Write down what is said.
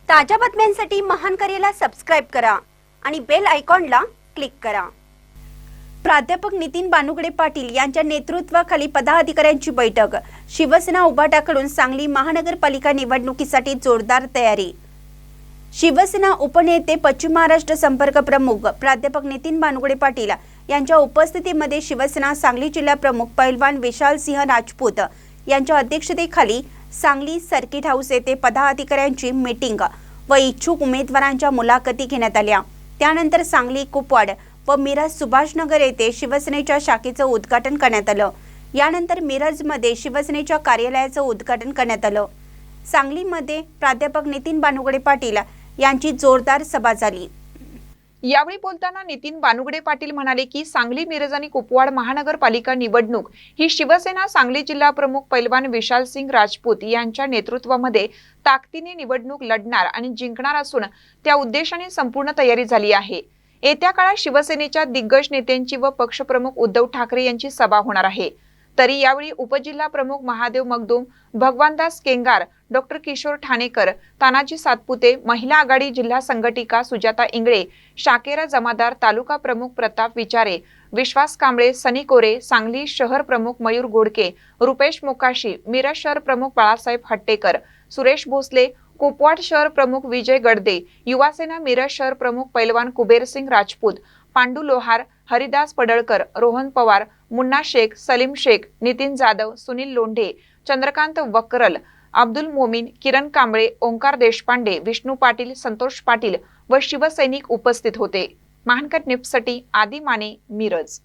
ताज्या बातम्यांसाठी महान करेला सबस्क्राइब करा आणि बेल आयकॉनला क्लिक करा। प्राध्यापक नितीन बानुगडे पाटील यांच्या नेतृत्वाखाली पदाधिकाऱ्यांची बैठक। शिवसेना उभाटाकडून सांगली महानगरपालिका निवडणुकीसाठी जोरदार तयारी। शिवसेना उपनेते पश्चिम महाराष्ट्र संपर्क प्रमुख प्राध्यापक नितीन बानुगडे पाटील यांच्या उपस्थितीमध्ये शिवसेना सांगली जिल्हा प्रमुख पैलवान विशाल सिंह राजपूत यांच्या अध्यक्षतेखाली सांगली सर्किट हाऊस येथे पदाधिकाऱ्यांची मीटिंग व इच्छुक उमेदवारांच्या मुलाखती घेण्यात आल्या। त्यानंतर सांगली कुपवाड व मिरज सुभाषनगर येथे शिवसेनेच्या शाखेचं उद्घाटन करण्यात आलं। यानंतर मिरजमध्ये शिवसेनेच्या कार्यालयाचं उद्घाटन करण्यात आलं। सांगलीमध्ये प्राध्यापक नितीन बानुगडे पाटील यांची जोरदार सभा झाली। यावेळी बोलताना नितीन बानुगडे पाटील म्हणाले की सांगली मिरज आणि कुपवाड महानगरपालिका निवडणूक ही शिवसेना सांगली जिल्हा प्रमुख पैलवान विशाल सिंह राजपूत यांच्या नेतृत्वामध्ये ताकदीने निवडणूक लढणार आणि जिंकणार असून त्या उद्देशाने संपूर्ण तयारी झाली आहे। येत्या काळात शिवसेनेच्या दिग्गज नेत्यांची व पक्षप्रमुख उद्धव ठाकरे यांची सभा होणार आहे। तरी यावेळी उपजिल्हा प्रमुख महादेव मगदूम, भगवानदास केंगार, डॉक्टर किशोर ठाणेकर, तानाजी सातपुते, महिला आघाडी जिल्हा संघटिका सुजाता इंगळे, शाकेरा जमादार, तालुका प्रमुख प्रताप विचारे, विश्वास कांबळे, सनी कोरे, सांगली शहर प्रमुख मयूर गोडके, रुपेश मोकाशी, मिरज शहर प्रमुख बाळासाहेब हट्टेकर, सुरेश भोसले, कुपवाड शहर प्रमुख विजय गडदे, युवासेना मिरज शहर प्रमुख पैलवान कुबेर सिंग राजपूत, पांडू लोहार, हरिदास पडळकर, रोहन पवार, मुन्ना शेख, सलीम शेख, नितीन जाधव, सुनील लोंढे, चंद्रकांत वकरल, अब्दुल मोमीन, किरण कांबळे, ओंकार देशपांडे, विष्णू पाटील, संतोष पाटील व शिवसैनिक उपस्थित होते। महानकर न्यूजसाठी आदी माने, मिरज।